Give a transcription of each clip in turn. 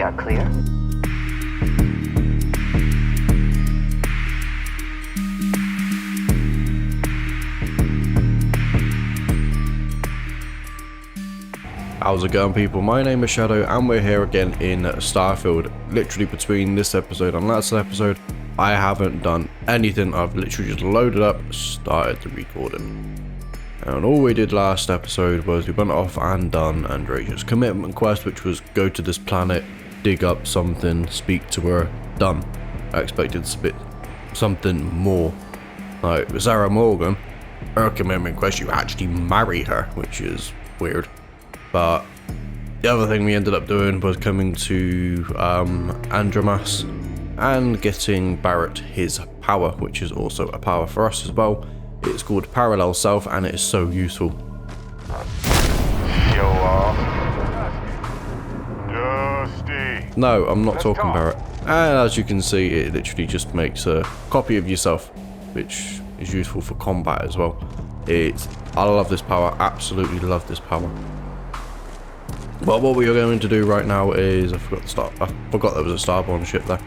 are clear. How's it going, people? My name is Shadow and we're here again in Starfield. Literally between this episode and last episode, I haven't done anything. I've literally just loaded up, started the recording. And all we did last episode was we went off and done Andrea's commitment quest, which was go to this planet, dig up something, speak to her, done. I expected to spit something more. Like Sarah Morgan, her commitment quest, you actually marry her, which is weird. But the other thing we ended up doing was coming to Andromas and getting Barrett his power, which is also a power for us as well. It's called Parallel Self and it is so useful. Show off. Dusty. No, I'm not talking Barrett. And as you can see, it literally just makes a copy of yourself, which is useful for combat as well. I love this power, absolutely love this power. Well, what we are going to do right now is, I forgot there was a starborn ship there.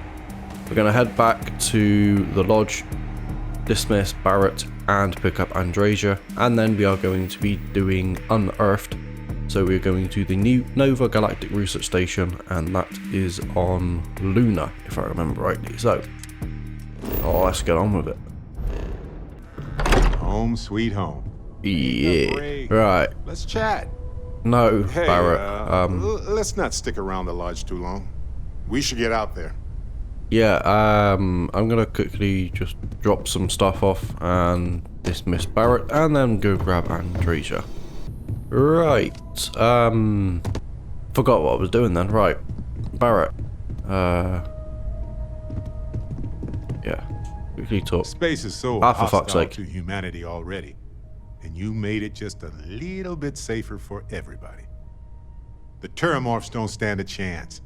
We're going to head back to the lodge, dismiss Barrett and pick up Andreja, and then we are going to be doing Unearthed. So we're going to the new Nova Galactic Research Station, and that is on Luna, if I remember rightly. So, let's get on with it. Home sweet home. Yeah, right. Let's chat. No, Hey, Barrett. let's not stick around the lodge too long. We should get out there. Yeah, I'm gonna quickly just drop some stuff off and dismiss Barrett and then go grab Andreja. Right, forgot what I was doing then. Right, Barrett, yeah, quickly talk. Space is so for fuck's hostile sake. to humanity already, and you made it just a little bit safer for everybody. The Terramorphs don't stand a chance.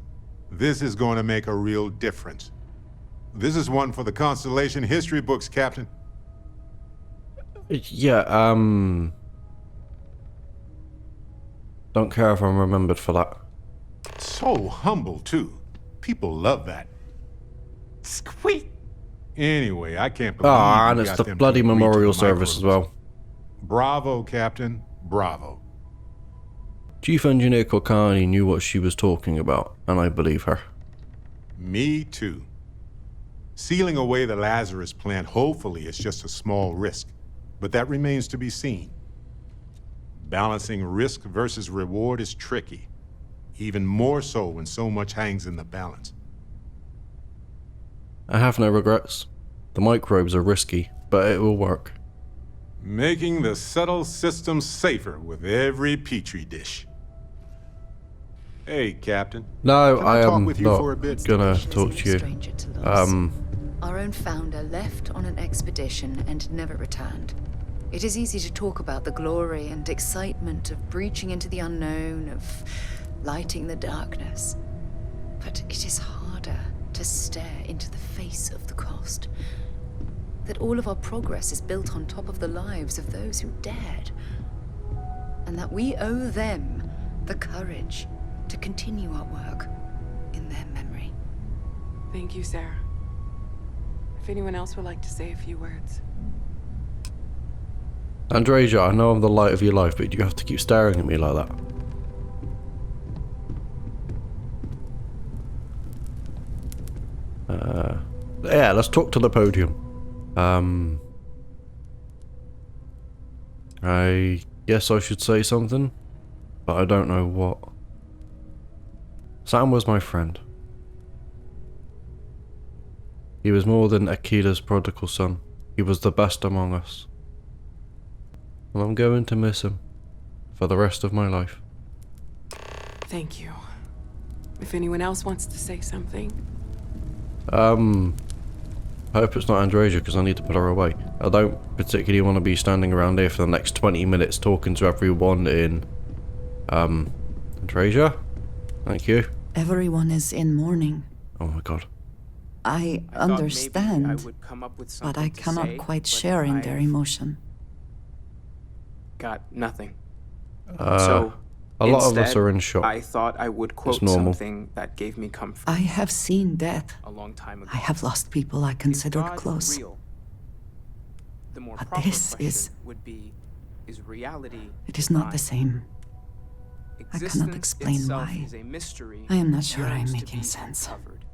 This is going to make a real difference. This is one for the Constellation history books, Captain. Yeah, don't care if I'm remembered for that. So humble, too. People love that. Squeak! Anyway, I can't believe Ah, and you it's got the them to bloody agree to memorial the service as microbes. well. Bravo, Captain. Bravo. Chief Engineer Kokani knew what she was talking about, and I believe her. Me too. Sealing away the Lazarus plant hopefully is just a small risk, but that remains to be seen. Balancing risk versus reward is tricky, even more so when so much hangs in the balance. I have no regrets. The microbes are risky, but it will work. Making the subtle system safer with every petri dish. Hey, Captain. No, Can I talk am with you not for a bit? gonna Is talk no to you. stranger to loss. Um, Our own founder left on an expedition and never returned. It is easy to talk about the glory and excitement of breaching into the unknown, of lighting the darkness. But it is harder to stare into the face of the cost. That all of our progress is built on top of the lives of those who dared. And that we owe them the courage to continue our work in their memory. Thank you, Sarah. If anyone else would like to say a few words. Andreja, I know I'm the light of your life, but you have to keep staring at me like that. Yeah, let's talk to the podium. I guess I should say something, but I don't know what. Sam was my friend. He was more than Akila's prodigal son. He was the best among us. And I'm going to miss him for the rest of my life. Thank you. If anyone else wants to say something. I hope it's not Andreja because I need to put her away. I don't particularly want to be standing around here for the next 20 minutes talking to everyone in... Andreja? Thank you. Everyone is in mourning. Oh my god. I thought maybe understand, I would come up with but something I to cannot say, quite but share in their I've emotion. Got nothing. Uh, So, A lot of us Instead, are in shock. I thought I would quote normal. something that gave me comfort I have seen death. a long time ago. I have lost people I Is considered God close. real? The more But proper this question is- would be, is reality It is not the divine? same. I cannot Existence explain itself why. is a mystery I am not that sure I'm yearns to making be sense. uncovered.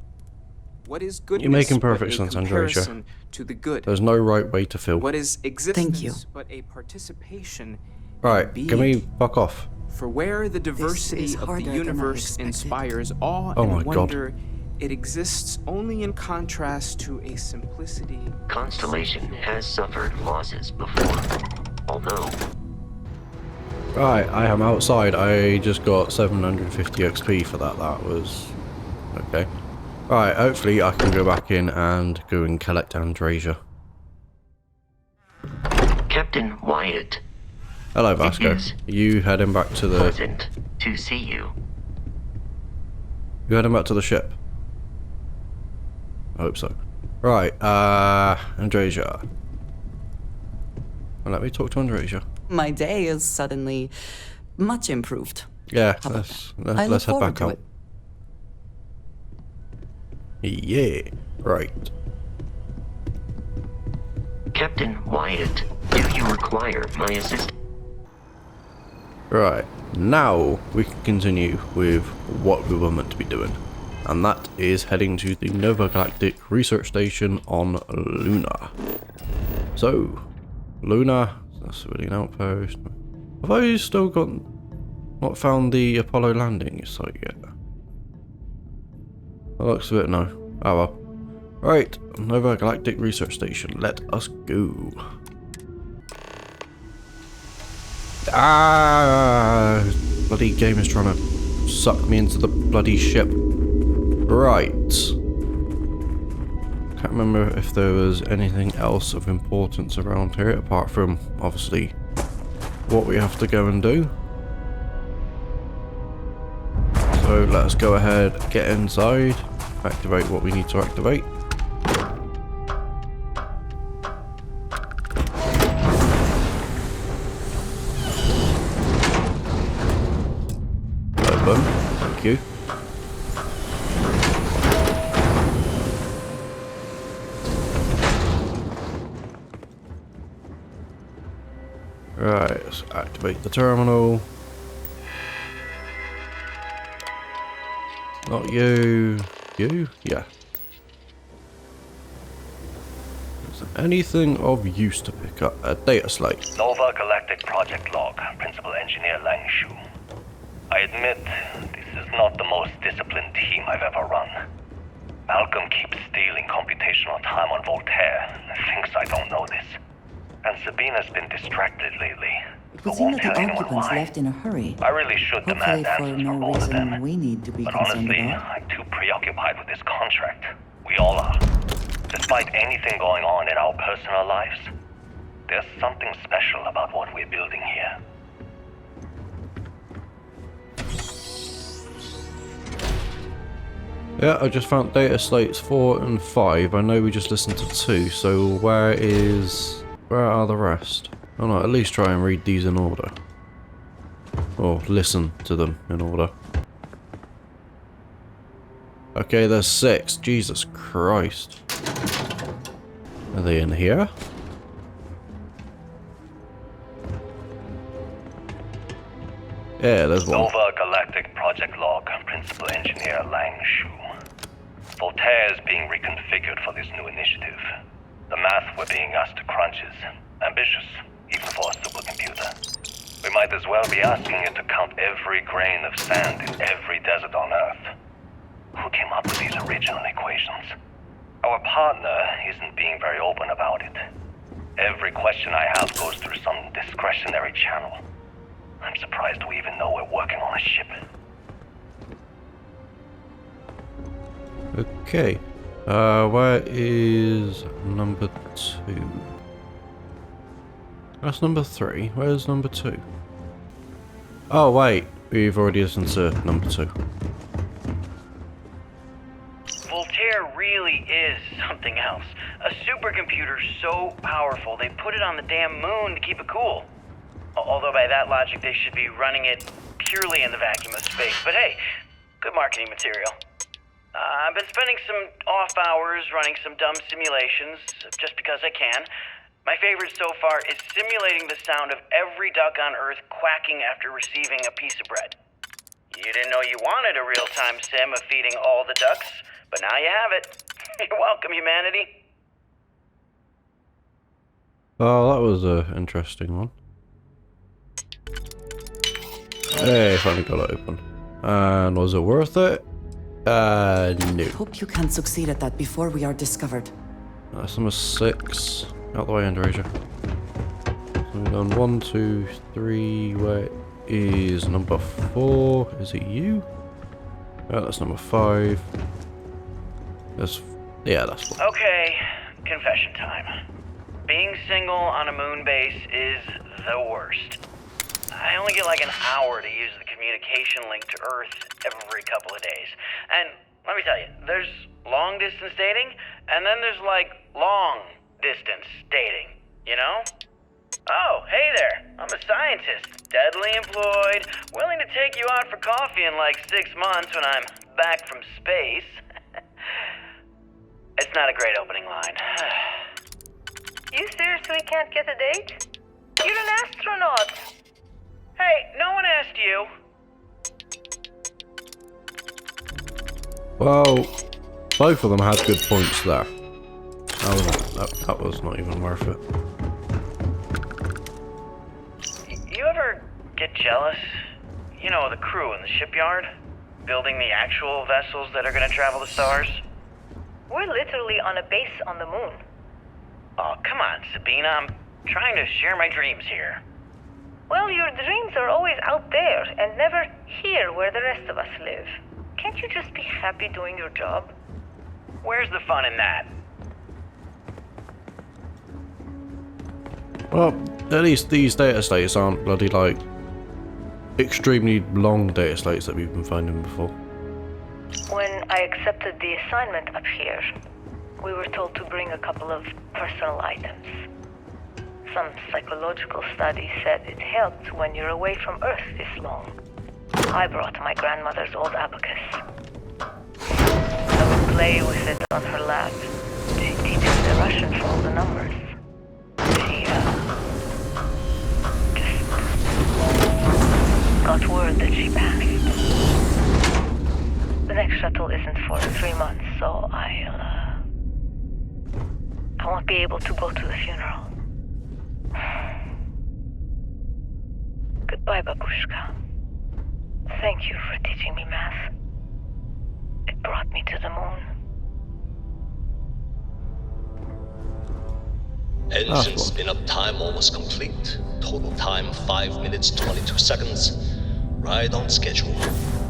What is goodness You're making but perfect a sense, Andresia. comparison to the good? There's no right way to feel. What is existence you. but a participation in Right, being? can we fuck off? For where the diversity is of the harder than I universe expected. inspires awe Oh my and God. wonder, it exists only in contrast to a simplicity. Constellation has suffered losses before, although Right, I am outside. I just got 750 XP for that. That was... okay. Right, hopefully I can go back in and go and collect Andresia. Captain Wyatt, Hello, Vasco. is You heading back to the... pleasant to see you. You heading back to the ship? I hope so. Right, Andresia. Well, let me talk to Andresia. My day is suddenly much improved. Yeah, How about let's I look head forward back to out. it. Yeah, right. Captain Wyatt, do you require my assistance? Right, now we can continue with what we were meant to be doing. And that is heading to the Nova Galactic Research Station on Luna. So, Luna, that's a civilian outpost. Have I still not found the Apollo landing site yet? That looks a bit no. Oh well. Right, Nova Galactic Research Station, let us go. Ah, bloody game is trying to suck me into the bloody ship. Right. Can't remember if there was anything else of importance around here apart from obviously what we have to go and do. So let's go ahead, get inside, activate what we need to activate. Open, thank you. Right, let's activate the terminal. Not you. You? Yeah. Is there anything of use to pick up? A data slate. Nova Galactic Project Log, Principal Engineer Lang Shu. I admit, this is not the most disciplined team I've ever run. Malcolm keeps stealing computational time on Voltaire and thinks I don't know this. And Sabina's been distracted lately. It I would seem won't that the tell anyone occupants why. left in a hurry. I really should Hopefully demand for answers no from both of reason them. we need to be But concerned honestly, about. I'm too preoccupied with this contract. We all are. Despite anything going on in our personal lives, there's something special about what we're building here. Yeah, I just found data slates 4 and 5. I know we just listened to 2, so where are the rest? Oh no, at least try and read these in order. Or listen to them in order. Okay, there's 6. Jesus Christ. Are they in here? Yeah, there's one. Nova Galactic Project Log, Principal Engineer Lang Shu. Voltaire is being reconfigured for this new initiative. The math we're being asked to crunch is ambitious, even for a supercomputer. We might as well be asking it to count every grain of sand in every desert on Earth. Who came up with these original equations? Our partner isn't being very open about it. Every question I have goes through some discretionary channel. I'm surprised we even know we're working on a ship. Okay. Where is number 2? That's number 3. Where's number 2? Oh wait, we've already listened to number 2. Voltaire really is something else. A supercomputer so powerful they put it on the damn moon to keep it cool. Although by that logic, they should be running it purely in the vacuum of space. But hey, good marketing material. I've been spending some off hours running some dumb simulations, just because I can. My favorite so far is simulating the sound of every duck on Earth quacking after receiving a piece of bread. You didn't know you wanted a real-time sim of feeding all the ducks, but now you have it. You're welcome, humanity. Oh, that was an interesting one. Hey, finally got it open. And was it worth it? No. Hope you can succeed at that before we are discovered. That's number 6. Out the way, Andresia. So we've done 1, 2, 3. Where is number 4? Is it you? Oh, that's number 5. That's... yeah, that's 4. Okay, confession time. Being single on a moon base is the worst. I only get like an hour to use the communication link to Earth every couple of days. And let me tell you, there's long distance dating, and then there's like long distance dating, you know? Oh, hey there, I'm a scientist, deadly employed, willing to take you out for coffee in like 6 months when I'm back from space. It's not a great opening line. You seriously can't get a date? You're an astronaut. Hey, no one asked you. Well, both of them had good points there. That was not even worth it. You ever get jealous? You know, the crew in the shipyard? Building the actual vessels that are gonna travel the stars? We're literally on a base on the moon. Oh, come on, Sabina. I'm trying to share my dreams here. Well, your dreams are always out there and never here where the rest of us live. Can't you just be happy doing your job? Where's the fun in that? Well, at least these data slates aren't bloody like extremely long data slates that we've been finding before. When I accepted the assignment up here, we were told to bring a couple of personal items. Some psychological study said it helped when you're away from Earth this long. I brought my grandmother's old abacus. I would play with it on her lap. She teaches the Russian for all the numbers. She, just got word that she passed. The next shuttle isn't for 3 months, so I won't be able to go to the funeral. Goodbye, Babushka. Thank you for teaching me math. It brought me to the moon. Engine spin-up time almost complete. Total time 5 minutes 22 seconds. Right on schedule.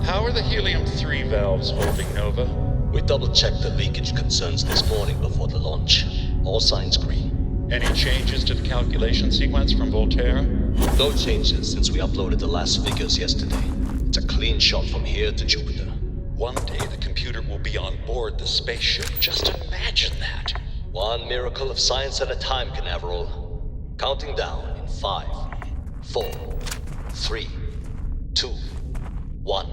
How are the helium-3 valves holding, Nova? We double-checked the leakage concerns this morning before the launch. All signs green. Any changes to the calculation sequence from Voltaire? No changes since we uploaded the last figures yesterday. It's a clean shot from here to Jupiter. One day the computer will be on board the spaceship. Just imagine that. One miracle of science at a time, Canaveral. Counting down in 5, 4, 3, 2, 1.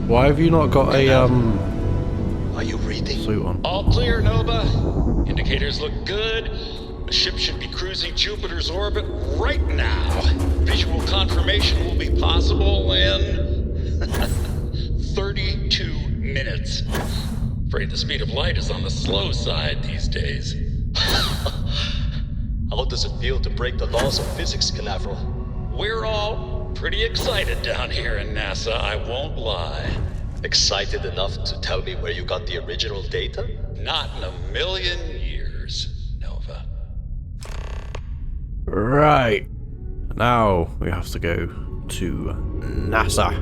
Why have you not got a Are you reading? suit on? All clear, Nova. Indicators look good. The ship should be cruising Jupiter's orbit right now. Visual confirmation will be possible in 32 minutes. Afraid the speed of light is on the slow side these days. How does it feel to break the laws of physics, Canaveral? We're all pretty excited down here in NASA, I won't lie. Excited enough to tell me where you got the original data? Not in a million years, Nova. Right. Now we have to go to NASA.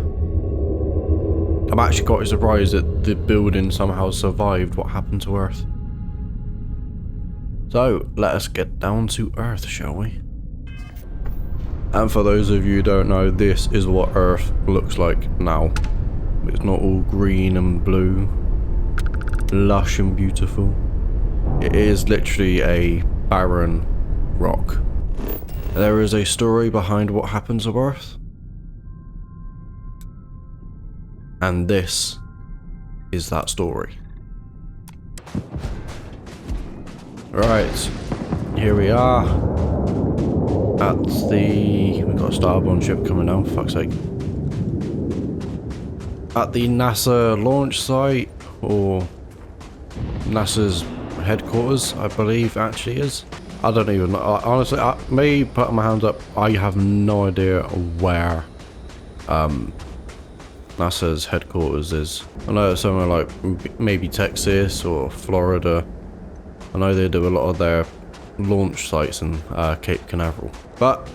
I'm actually quite surprised that the building somehow survived what happened to Earth. So, let us get down to Earth, shall we? And for those of you who don't know, this is what Earth looks like now. It's not all green and blue, lush and beautiful. It is literally a barren rock. There is a story behind what happens to Earth. And this is that story. Right, here we are at we've got a Starborn ship coming down, for fuck's sake. At the NASA launch site, or NASA's headquarters, I believe actually is. I don't even know. Honestly, me putting my hands up, I have no idea where NASA's headquarters is. I know it's somewhere like maybe Texas or Florida. I know they do a lot of their launch sites in Cape Canaveral. But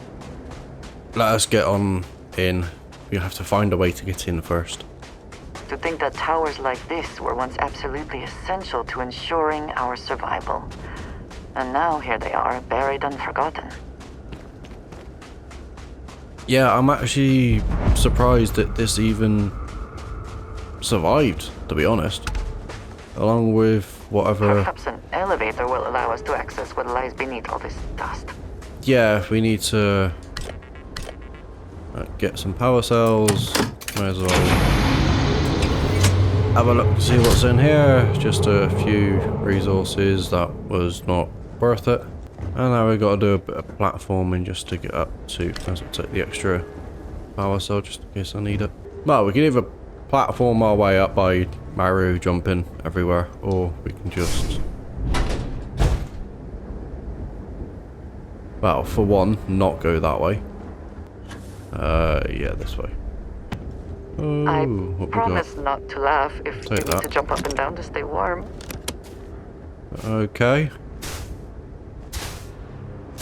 let us get on in. We have to find a way to get in first. To think that towers like this were once absolutely essential to ensuring our survival. And now here they are, buried and forgotten. Yeah, I'm actually surprised that this even survived, to be honest. Along with whatever... Perhaps an elevator will allow us to access what lies beneath all this dust. Yeah, we need to get some power cells. May as well have a look to see what's in here. Just a few resources that was not worth it. And now we've got to do a bit of platforming just to get up to, as I take the extra power cell just in case I need it. Well, we can either platform our way up by Mario jumping everywhere, or we can just, well, for one, not go that way. Yeah, this way. Oh, I what promise not to laugh if you Take need that. to jump up and down to stay warm. Okay.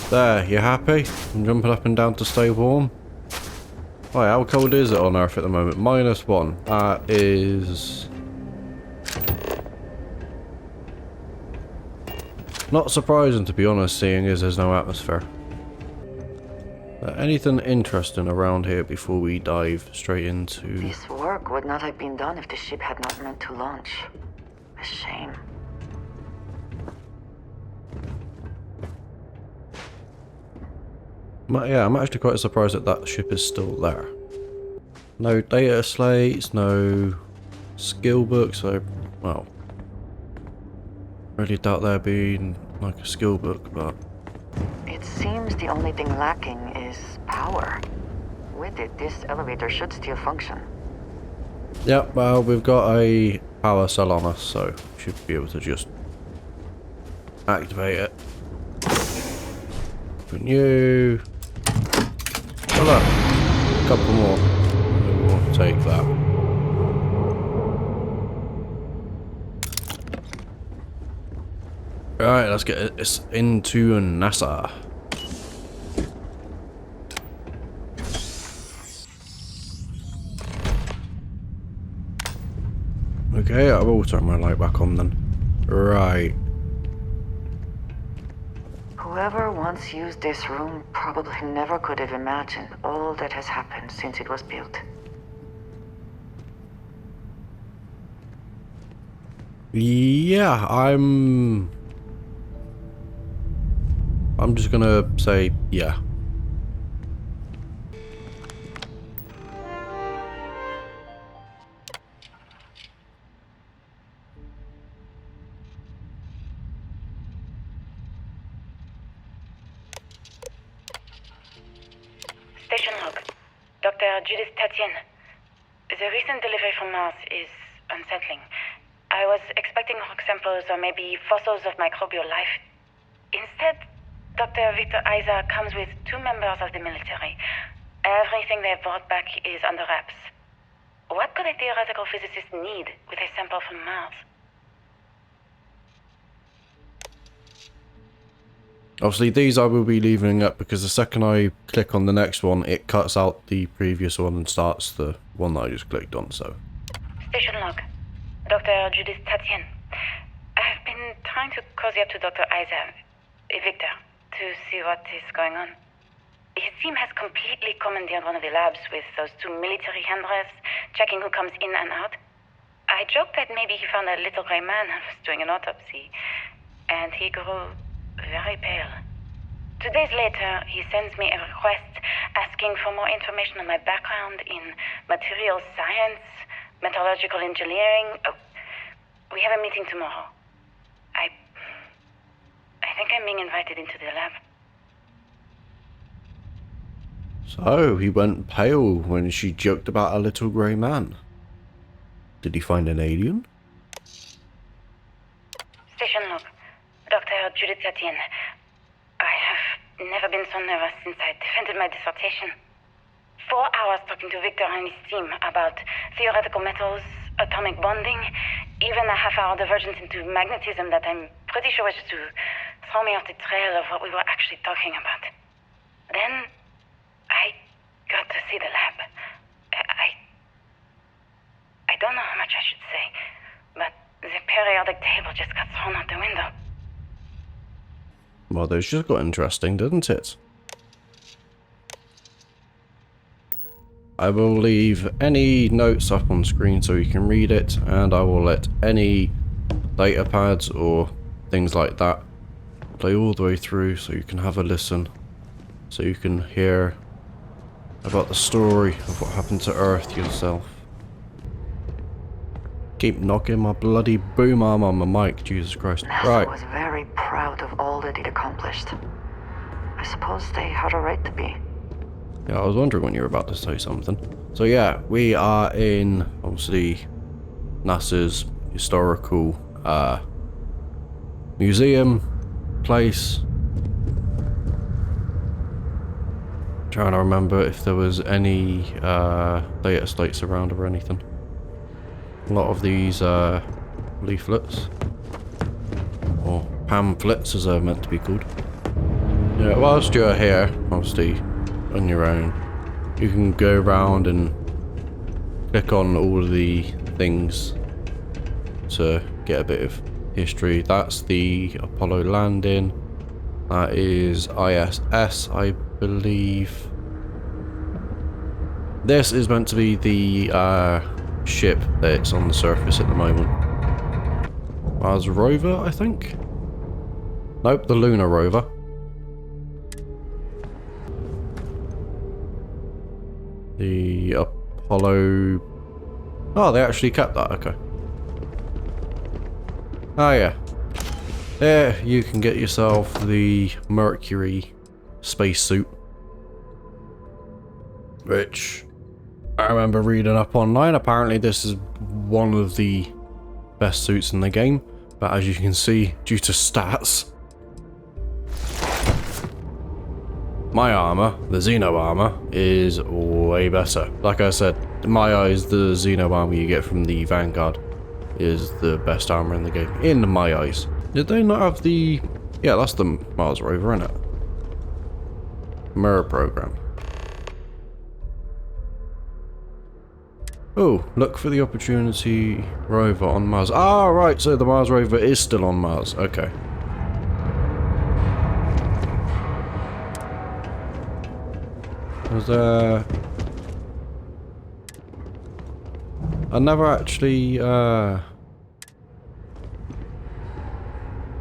There, you happy? I'm jumping up and down to stay warm. Right, how cold is it on Earth at the moment? -1. That is... not surprising, to be honest, seeing as there's no atmosphere. Anything interesting around here before we dive straight into... This work would not have been done if the ship had not meant to launch. A shame. Yeah, I'm actually quite surprised that that ship is still there. No data slates, no skill books, so, well, really doubt there being like a skill book, but... It seems the only thing lacking is power. With it, this elevator should still function. Yep, well, we've got a power cell on us, so we should be able to just activate it. New. Oh look, a couple more. We'll take that. Alright, let's get this into NASA. Okay, I will turn my light back on then. Right. Whoever once used this room probably never could have imagined all that has happened since it was built. Yeah, I'm just gonna say yeah. Station log. Dr. Judith Tatien. The recent delivery from Mars is unsettling. I was expecting rock samples or maybe fossils of microbial life. Instead, Dr. Victor Isa comes with 2 members of the military. Everything they've brought back is under wraps. What could a theoretical physicist need with a sample from Mars? Obviously, these I will be leaving up because the second I click on the next one, it cuts out the previous one and starts the one that I just clicked on, so. Station log. Dr. Judith Tatien. I've been trying to cozy up to Dr. Isa, Victor, to see what is going on. His team has completely commandeered one of the labs with those 2 military handlers, checking who comes in and out. I joked that maybe he found a little gray man and was doing an autopsy. and he grew very pale. 2 days later, he sends me a request asking for more information on my background in materials science, metallurgical engineering. Oh, we have a meeting tomorrow. I think I'm being invited into the lab. So, he went pale when she joked about a little grey man. Did he find an alien? Station log. Dr. Judith Etienne. I have never been so nervous since I defended my dissertation. 4 hours talking to Victor and his team about theoretical metals, atomic bonding, even a half-hour divergence into magnetism that I'm pretty sure was just to throw me off the trail of what we were actually talking about. Then, I got to see the lab. I don't know how much I should say, but the periodic table just got thrown out the window. Well, those just got interesting, didn't it? I will leave any notes up on screen so you can read it, and I will let any data pads or things like that play all the way through so you can have a listen, so you can hear about the story of what happened to Earth yourself. Keep knocking my bloody boom arm on my mic, Jesus Christ. NASA was very proud of all that it accomplished. I suppose they had a right to be. Yeah, I was wondering when you were about to say something. So yeah, we are in, obviously, NASA's historical museum place. Trying to remember if there was any data slates around or anything. A lot of these leaflets, or pamphlets as they're meant to be called. Yeah, whilst you're here, obviously on your own, you can go around and click on all of the things to get a bit of history. That's the Apollo landing. That is ISS, I believe. This is meant to be the ship that's on the surface at the moment. Mars rover, I think? Nope, the lunar rover. The Apollo... Oh, they actually kept that, okay. Oh yeah. There, you can get yourself the Mercury spacesuit. Which I remember reading up online. Apparently this is one of the best suits in the game. But as you can see, due to stats, my armor, the Xeno armor, is way better. Like I said, in my eyes, the Xeno armor you get from the Vanguard is the best armor in the game. In my eyes. Did they not have the... Yeah, that's the Mars rover, isn't it? Mirror program. Oh, look for the opportunity rover on Mars. Ah, right, so the Mars rover is still on Mars. Okay. Was there... I never actually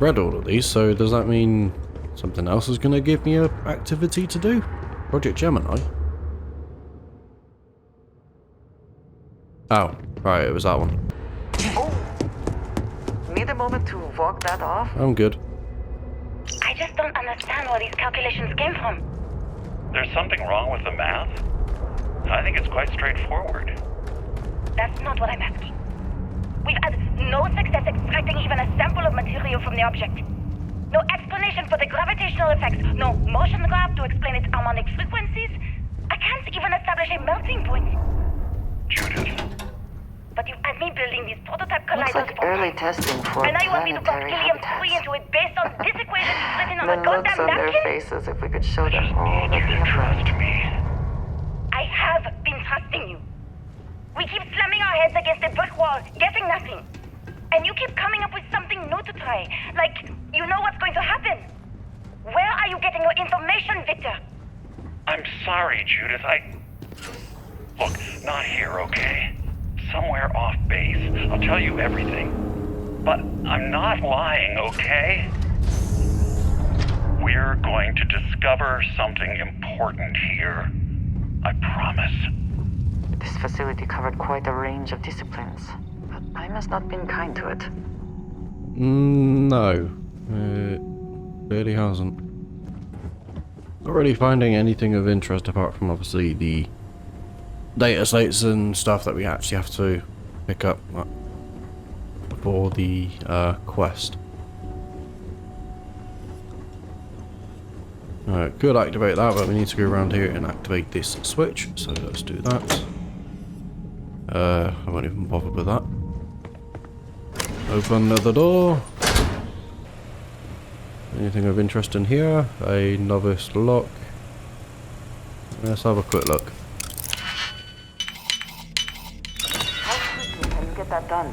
read all of these, so does that mean something else is going to give me an activity to do? Project Gemini? Oh, right, it was that one. Oh! Need a moment to walk that off? I'm good. I just don't understand where these calculations came from. There's something wrong with the math? I think it's quite straightforward. That's not what I'm asking. We've had no success extracting even a sample of material from the object. No explanation for the gravitational effects, no motion graph to explain its harmonic frequencies. I can't even establish a melting point. Judith. But you had me building these prototype colliders Looks like early testing for and now you want me to put planetary helium-3 habitats. into it based on this equation written on The a looks goddamn on their napkin? faces if we could show them all that we You to have trust learned. me. I have been trusting you. We keep slamming our heads against a brick wall, getting nothing. And you keep coming up with something new to try. Like, you know what's going to happen. Where are you getting your information, Victor? I'm sorry, Judith. Look, not here, okay? Somewhere off base. I'll tell you everything. But I'm not lying, okay? We're going to discover something important here. I promise. This facility covered quite a range of disciplines, but time has not been kind to it. No, it really hasn't. Not really finding anything of interest apart from obviously the data slates and stuff that we actually have to pick up for the quest. Alright, could activate that, but we need to go around here and activate this switch, so let's do that. I won't even bother with that. Open the door. Anything of interest in here? A novice lock. Let's have a quick look. How quickly can you get that done?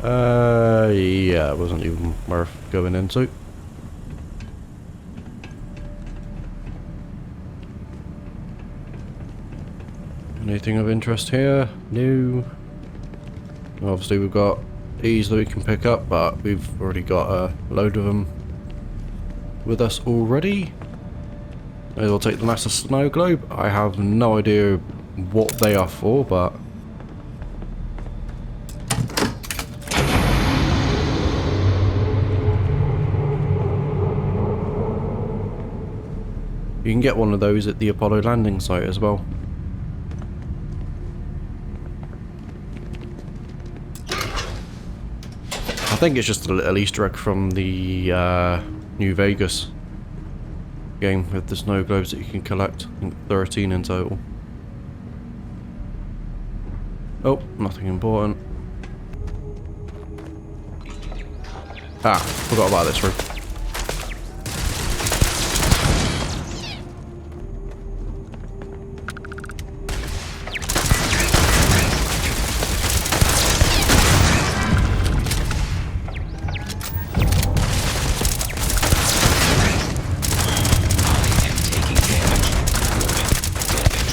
Yeah, it wasn't even worth going into. Anything of interest here? No. Obviously we've got these that we can pick up, but we've already got a load of them with us already. May as well take the massive snow globe. I have no idea what they are for, but you can get one of those at the Apollo landing site as well. I think it's just a little Easter egg from the New Vegas game with the snow globes that you can collect. I think 13 in total. Oh, nothing important. Ah, forgot about this room.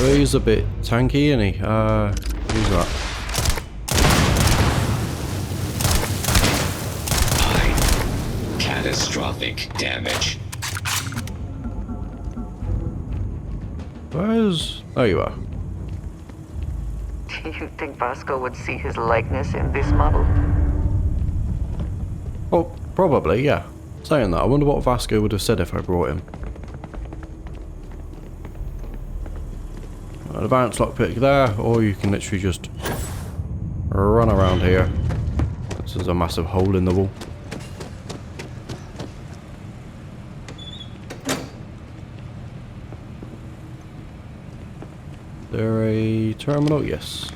He's a bit tanky, isn't he? Who's that? Catastrophic damage. Where's... There you are. Do you think Vasco would see his likeness in this model? Oh, probably, yeah. Saying that, I wonder what Vasco would have said if I brought him. An advanced lockpick there, or you can literally just run around here. This is a massive hole in the wall. There a terminal? Yes.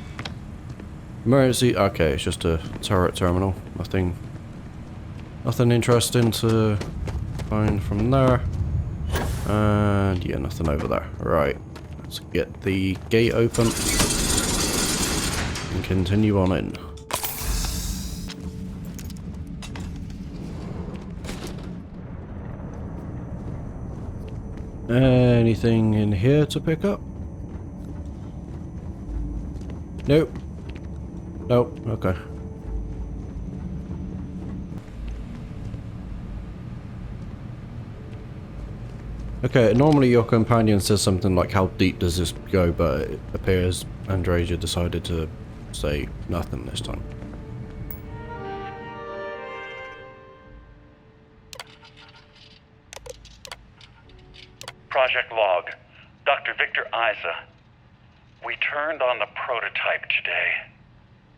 Emergency? Okay, it's just a turret terminal. Nothing interesting to find from there. And yeah, nothing over there. Right. Let's get the gate open and continue on in. Anything in here to pick up? Nope. Nope. Okay. Okay, normally your companion says something like, how deep does this go, but it appears Andreja decided to say nothing this time. Project Log, Dr. Victor Isa. We turned on the prototype today.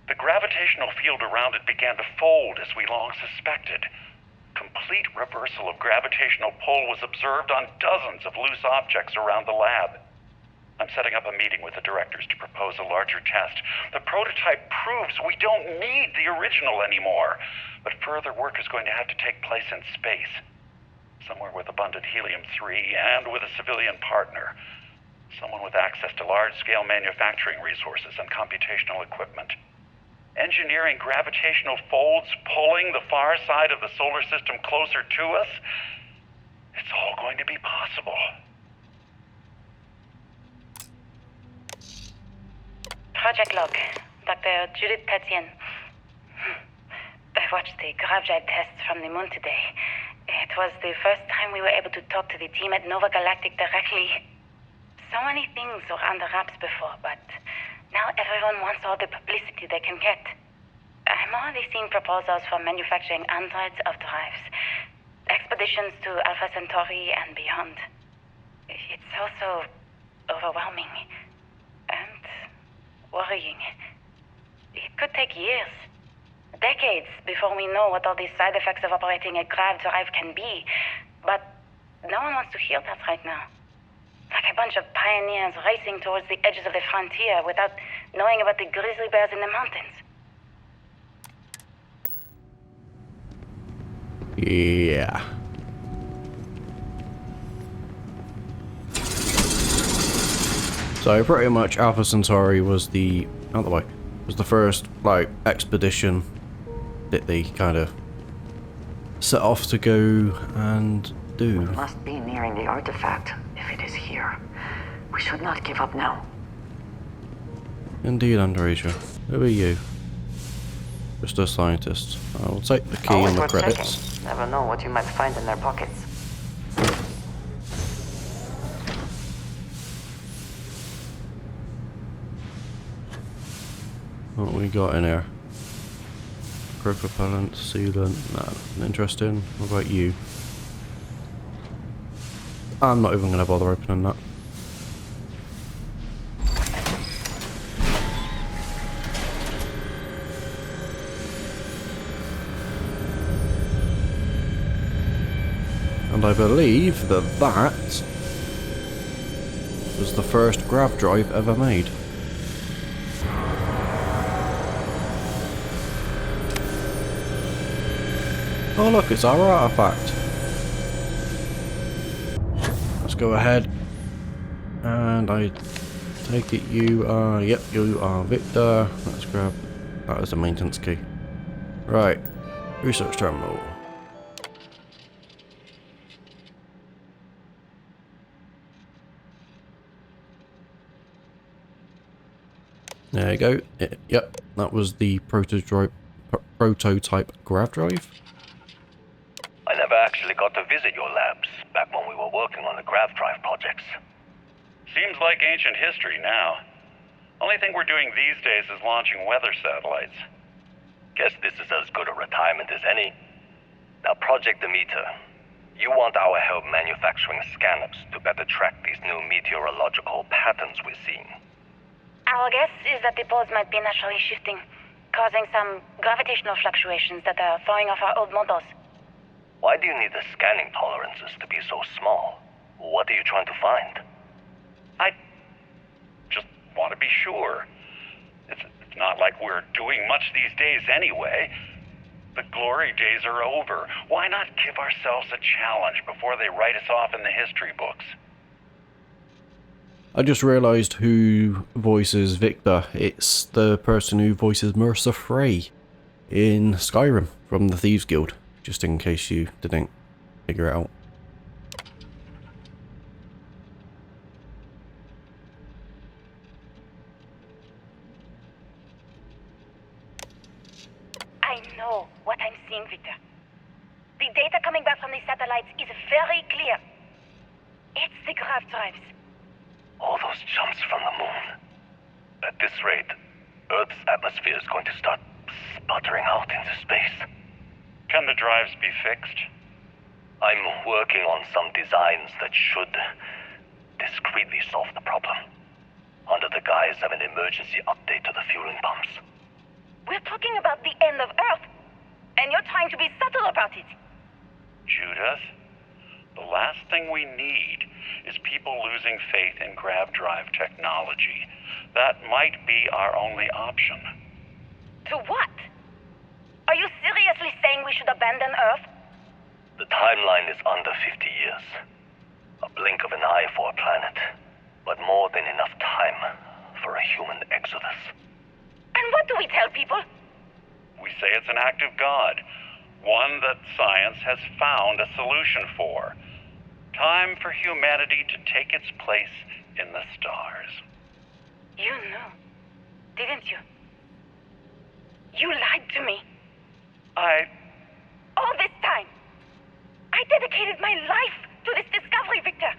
The gravitational field around it began to fold as we long suspected. Complete reversal of gravitational pull was observed on dozens of loose objects around the lab. I'm setting up a meeting with the directors to propose a larger test. The prototype proves we don't need the original anymore, but further work is going to have to take place in space. Somewhere with abundant helium-3 and with a civilian partner. Someone with access to large-scale manufacturing resources and computational equipment. Engineering gravitational folds pulling the far side of the solar system closer to us, it's all going to be possible. Project Log, Dr. Judith Tatian. I watched the Carve tests from the moon today. It was the first time we were able to talk to the team at Nova Galactic directly. So many things were under wraps before, but now everyone wants all the publicity they can get. I'm already seeing proposals for manufacturing androids of drives, expeditions to Alpha Centauri and beyond. It's also overwhelming and worrying. It could take years, decades, before we know what all these side effects of operating a Carve drive can be. But no one wants to hear that right now. Like a bunch of pioneers racing towards the edges of the frontier without knowing about the grizzly bears in the mountains. Yeah. So pretty much Alpha Centauri was the first like expedition that they kind of set off to go and do. We must be nearing the artifact if it is here. We should not give up now. Indeed, Andresia. Who are you? Just a scientist. I will take the key Always and the worth credits. checking. Never know what you might find in their pockets. What we got in here? Growth propellant, sealant, nah, nothing interesting. What about you? I'm not even going to bother opening that. And I believe that that was the first grav drive ever made. Oh look, it's our artifact. Let's go ahead. And I take it you are, yep, you are Victor. Let's grab, that is a maintenance key. Right, research terminal. There you go. Yep, that was the prototype grav drive. I never actually got to visit your labs back when we were working on the grav drive projects. Seems like ancient history now. Only thing we're doing these days is launching weather satellites. Guess this is as good a retirement as any. Now, Project Demeter, you want our help manufacturing scanners to better track these new meteorological patterns we're seeing. Our guess is that the poles might be naturally shifting, causing some gravitational fluctuations that are throwing off our old models. Why do you need the scanning tolerances to be so small? What are you trying to find? I just want to be sure. It's not like we're doing much these days anyway. The glory days are over. Why not give ourselves a challenge before they write us off in the history books? I just realised who voices Victor. It's the person who voices Mercer Frey in Skyrim from the Thieves Guild, just in case you didn't figure it out. I know what I'm seeing, Victor. The data coming back from the satellites is very clear. It's the grav drives. All those jumps from the moon. At this rate, Earth's atmosphere is going to start sputtering out into space. Can the drives be fixed? I'm working on some designs that should discreetly solve the problem, under the guise of an emergency update to the fueling pumps. We're talking about the end of Earth, and you're trying to be subtle about it. Judith, the last thing we need is people losing faith in grav drive technology. That might be our only option. To what? Are you seriously saying we should abandon Earth? The timeline is under 50 years. A blink of an eye for a planet, but more than enough time for a human exodus. And what do we tell people? We say it's an act of God, one that science has found a solution for. Time for humanity to take its place in the stars. You knew, didn't you? You lied to me. All this time, I dedicated my life to this discovery, Victor.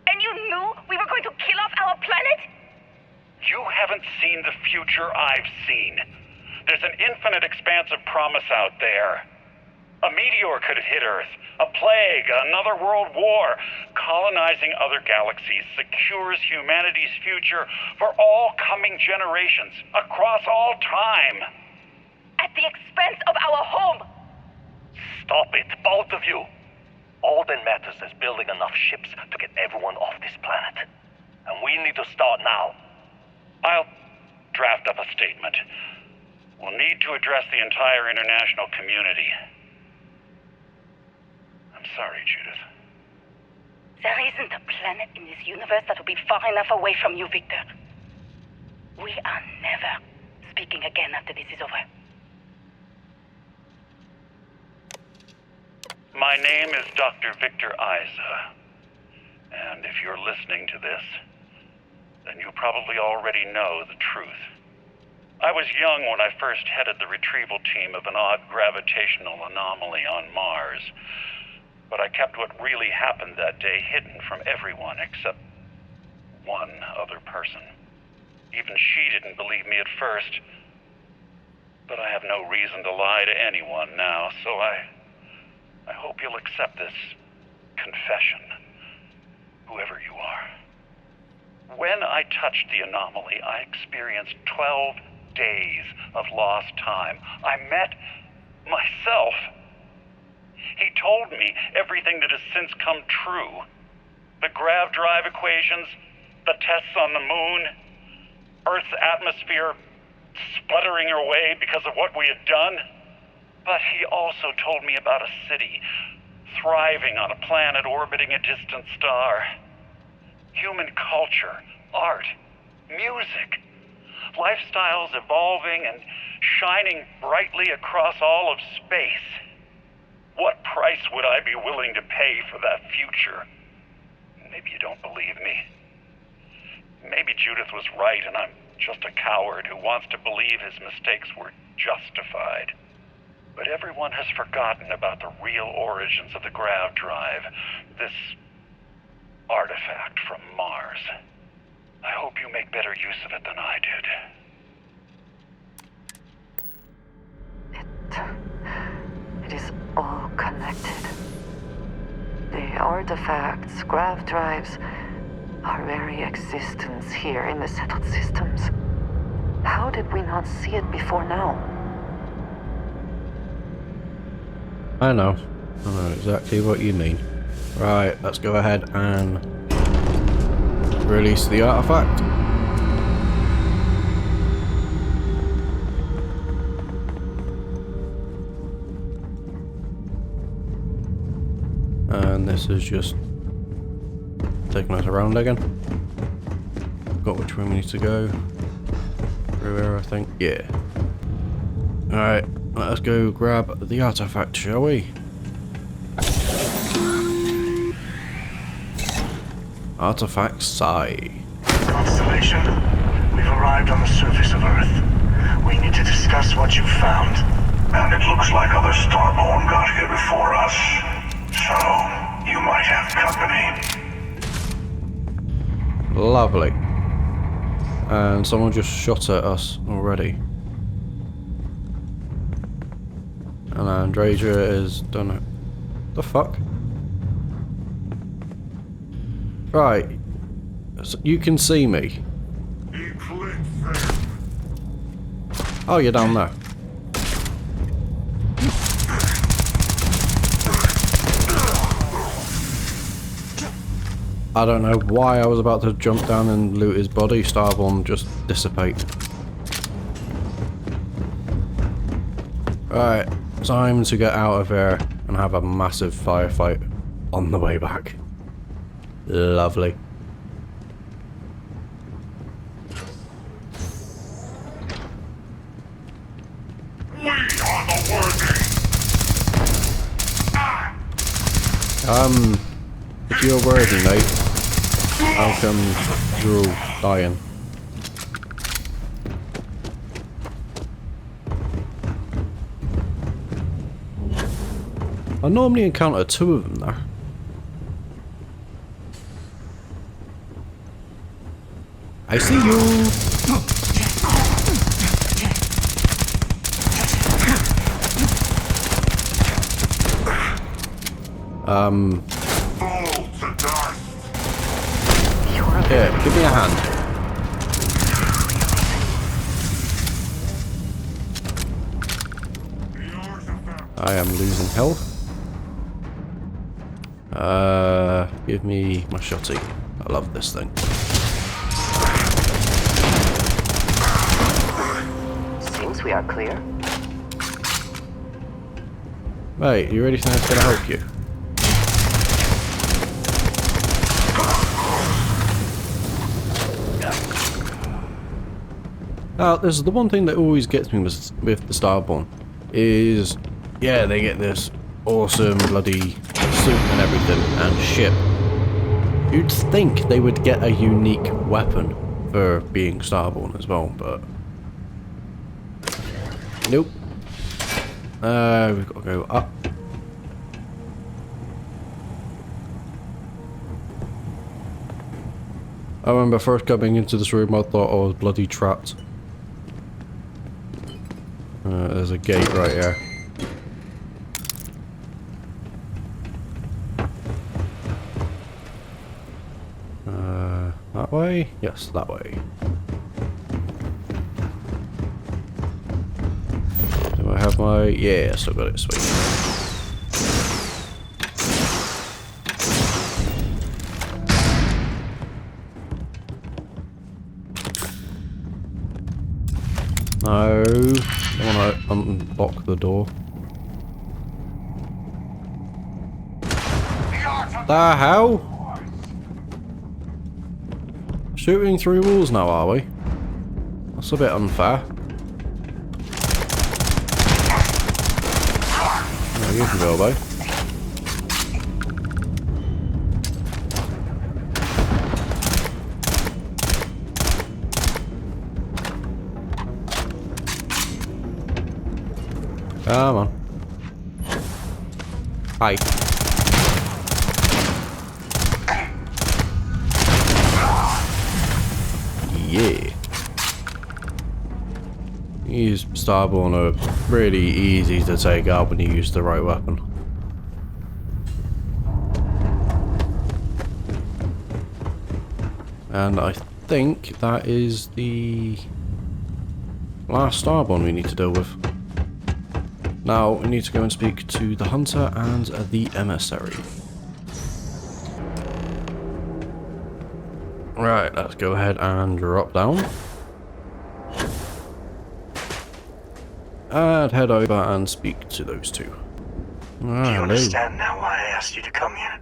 And you knew we were going to kill off our planet? You haven't seen the future I've seen. There's an infinite expanse of promise out there. A meteor could hit Earth, a plague, another world war. Colonizing other galaxies secures humanity's future for all coming generations, across all time. At the expense of our home. Stop it, both of you. All that matters is building enough ships to get everyone off this planet. And we need to start now. I'll draft up a statement. We'll need to address the entire international community. I'm sorry, Judith. There isn't a planet in this universe that will be far enough away from you, Victor. We are never speaking again after this is over. My name is Dr. Victor Isa. And if you're listening to this, then you probably already know the truth. I was young when I first headed the retrieval team of an odd gravitational anomaly on Mars. But I kept what really happened that day hidden from everyone except one other person. Even she didn't believe me at first. But I have no reason to lie to anyone now, so I hope you'll accept this confession, whoever you are. When I touched the anomaly, I experienced 12 days of lost time. I met myself. He told me everything that has since come true. The grav drive equations, the tests on the moon, Earth's atmosphere sputtering away because of what we had done. But he also told me about a city thriving on a planet orbiting a distant star. Human culture, art, music, lifestyles evolving and shining brightly across all of space. What price would I be willing to pay for that future? Maybe you don't believe me. Maybe Judith was right and I'm just a coward who wants to believe his mistakes were justified. But everyone has forgotten about the real origins of the grav drive, this artifact from Mars. I hope you make better use of it than I did. It is all connected. The artifacts, grav drives, our very existence here in the settled systems. How did we not see it before now? I know exactly what you mean. Right, let's go ahead and release the artifact. And this is just taking us around again. Got which way we need to go. Through here, I think. Yeah. Alright, let's go grab the artifact, shall we? Artifact Psi. Constellation, we've arrived on the surface of Earth. We need to discuss what you found. And it looks like other Starborn got here before us. So, you might have company. Lovely. And someone just shot at us already. And Andrasia is done it. The fuck? Right. So you can see me. Oh, you're down there. I don't know why I was about to jump down and loot his body. Starborn just dissipate. Right, time to get out of here and have a massive firefight on the way back. Lovely. We are the worthy. If you're worthy, mate, how come you're all dying? I normally encounter 2 of them there. I see you! Here, give me a hand. I am losing health. Give me my shotty. I love this thing. Seems we are clear. Mate, you really think that's gonna help you? Now, this is the one thing that always gets me with the Starborn, is, yeah, they get this awesome bloody suit and everything, and shit. You'd think they would get a unique weapon for being Starborn as well, but nope. We've got to go up. I remember first coming into this room, I thought I was bloody trapped. There's a gate right here. That way? Yes, that way. Do I have my... Yeah, still got it, sweet. No, I want to unlock the door. The hell? Shooting through walls now, are we? That's a bit unfair. Oh, you can go away. Come on. Hi. Yeah. These Starborn are really easy to take out when you use the right weapon. And I think that is the last Starborn we need to deal with. Now we need to go and speak to the Hunter and the Emissary. Right, let's go ahead and drop down. And head over and speak to those two. Do you understand now why I asked you to come here?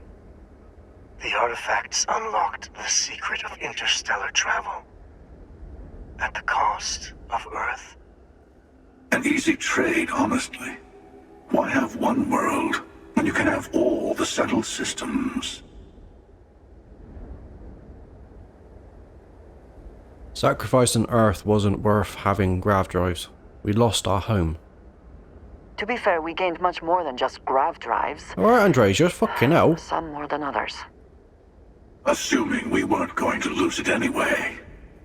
The artifacts unlocked the secret of interstellar travel. At the cost of Earth. An easy trade, honestly. Why have one world when you can have all the settled systems? Sacrificing Earth wasn't worth having grav drives. We lost our home. To be fair, we gained much more than just grav drives. Alright, Andresia, fucking hell. Some more than others. Assuming we weren't going to lose it anyway.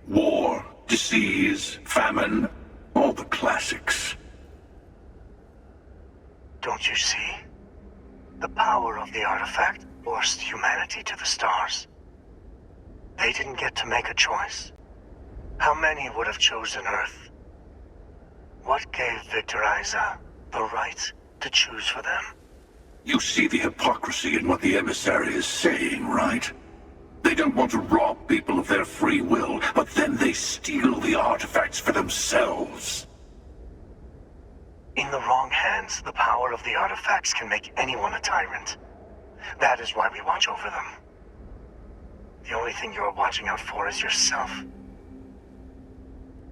War, disease, famine, all the classics. Don't you see? The power of the artifact forced humanity to the stars. They didn't get to make a choice. How many would have chosen Earth? What gave Victor Isa the right to choose for them? You see the hypocrisy in what the Emissary is saying, right? They don't want to rob people of their free will, but then they steal the artifacts for themselves. In the wrong hands, the power of the artifacts can make anyone a tyrant. That is why we watch over them. The only thing you're watching out for is yourself.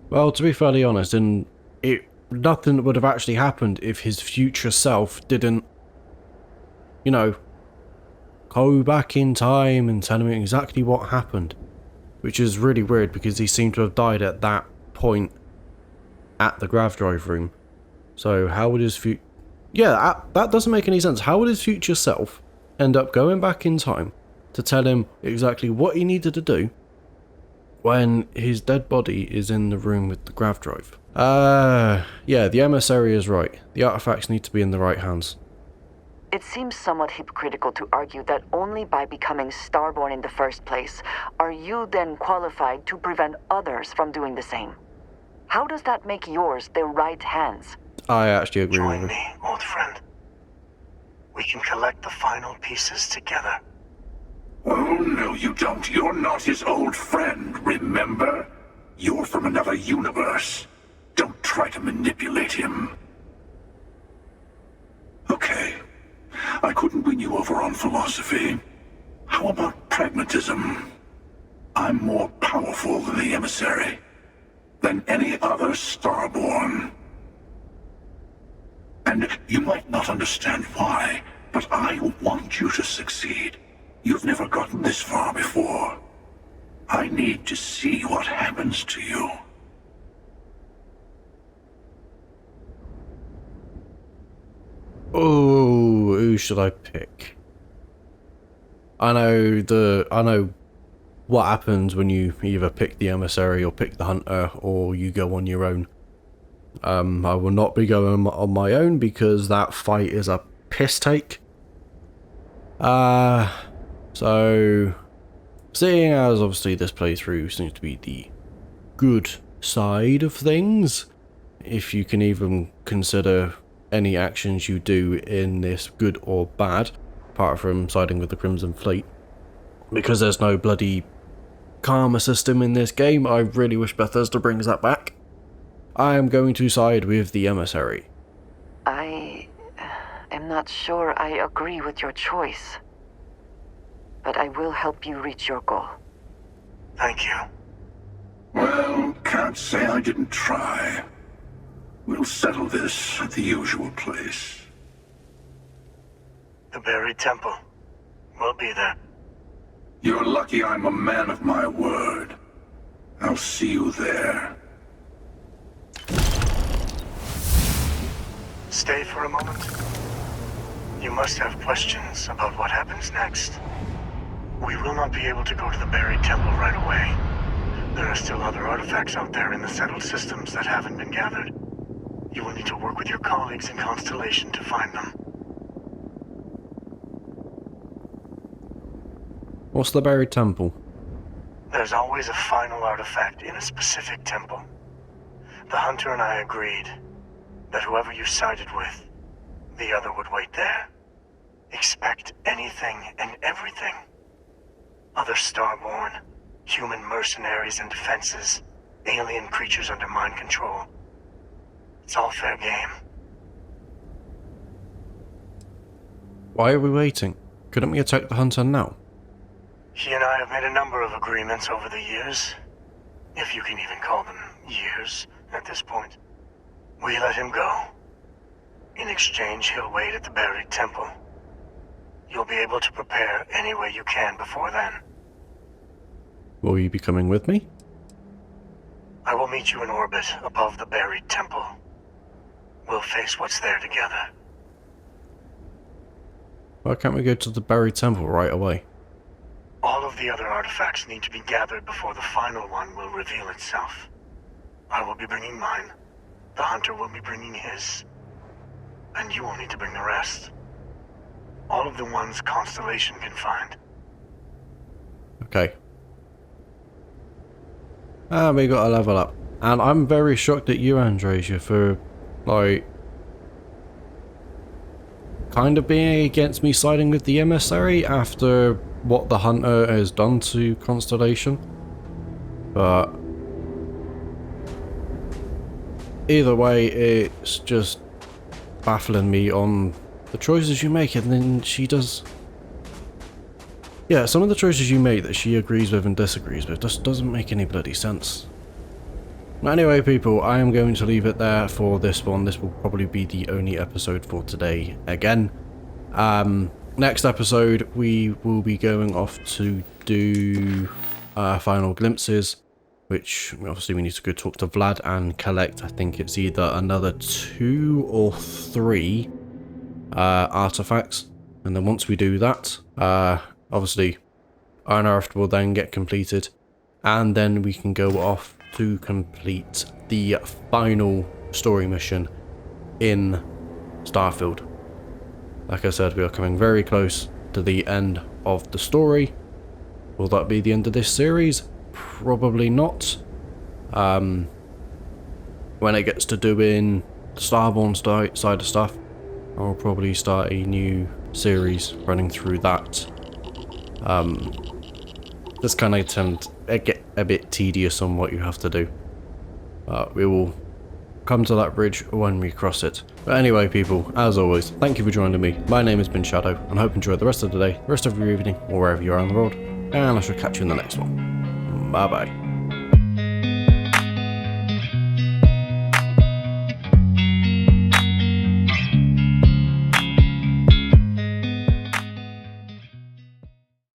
Well, to be fairly honest, nothing would have actually happened if his future self didn't, you know, go back in time and tell him exactly what happened. Which is really weird because he seemed to have died at that point at the grav drive room. So how would his Yeah, that doesn't make any sense. How would his future self end up going back in time to tell him exactly what he needed to do when his dead body is in the room with the grav drive? Yeah, the emissary is right. The artifacts need to be in the right hands. It seems somewhat hypocritical to argue that only by becoming Starborn in the first place are you then qualified to prevent others from doing the same. How does that make yours the right hands? I actually agree Join with me, old friend. We can collect the final pieces together. Oh, no, you don't. You're not his old friend, remember? You're from another universe. Don't try to manipulate him. Okay. I couldn't win you over on philosophy. How about pragmatism? I'm more powerful than the emissary. Than any other Starborn. And you might not understand why, but I want you to succeed. You've never gotten this far before. I need to see what happens to you. Oh, who should I pick? I know what happens when you either pick the emissary or pick the hunter or you go on your own. I will not be going on my own because that fight is a piss take. So seeing as obviously this playthrough seems to be the good side of things, if you can even consider any actions you do in this good or bad, apart from siding with the Crimson Fleet, because there's no bloody karma system in this game. I really wish Bethesda brings that back. I am going to side with the emissary. I am not sure I agree with your choice, but I will help you reach your goal. Thank you. Well, can't say I didn't try. We'll settle this at the usual place. The buried temple. We'll be there. You're lucky I'm a man of my word. I'll see you there. Stay for a moment. You must have questions about what happens next. We will not be able to go to the buried temple right away. There are still other artifacts out there in the settled systems that haven't been gathered. You will need to work with your colleagues in Constellation to find them. What's the buried temple? There's always a final artifact in a specific temple. The hunter and I agreed that whoever you sided with, the other would wait there. Expect anything and everything. Other Starborn, human mercenaries and defenses, alien creatures under mind control. It's all fair game. Why are we waiting? Couldn't we attack the hunter now? He and I have made a number of agreements over the years, if you can even call them years at this point. We let him go. In exchange, he'll wait at the buried temple. You'll be able to prepare any way you can before then. Will you be coming with me? I will meet you in orbit above the buried temple. We'll face what's there together. Why can't we go to the buried temple right away? All of the other artifacts need to be gathered before the final one will reveal itself. I will be bringing mine. The hunter will be bringing his. And you will need to bring the rest. All of the ones Constellation can find. Okay. We gotta level up. And I'm very shocked at you, Andresia, for, like, kind of being against me siding with the emissary after what the hunter has done to Constellation. But either way, it's just baffling me on the choices you make, and then she does. Yeah, some of the choices you make that she agrees with and disagrees with just doesn't make any bloody sense. Anyway, people, I am going to leave it there for this one. This will probably be the only episode for today again. Next episode, we will be going off to do final glimpses, which obviously we need to go talk to Vlad and collect. I think it's either another 2 or 3 artifacts, and then once we do that, obviously Unearthed will then get completed, and then we can go off to complete the final story mission in Starfield. Like I said, we are coming very close to the end of the story. Will that be the end of this series? Probably not. When it gets to doing the Starborn side of stuff, I'll probably start a new series running through that. This kind of tend to get a bit tedious on what you have to do. We will come to that bridge when we cross it. But anyway, people, as always, thank you for joining me. My name has been Shadow, and I hope you enjoy the rest of the day, the rest of your evening, or wherever you are on the road, and I shall catch you in the next one. Bye bye.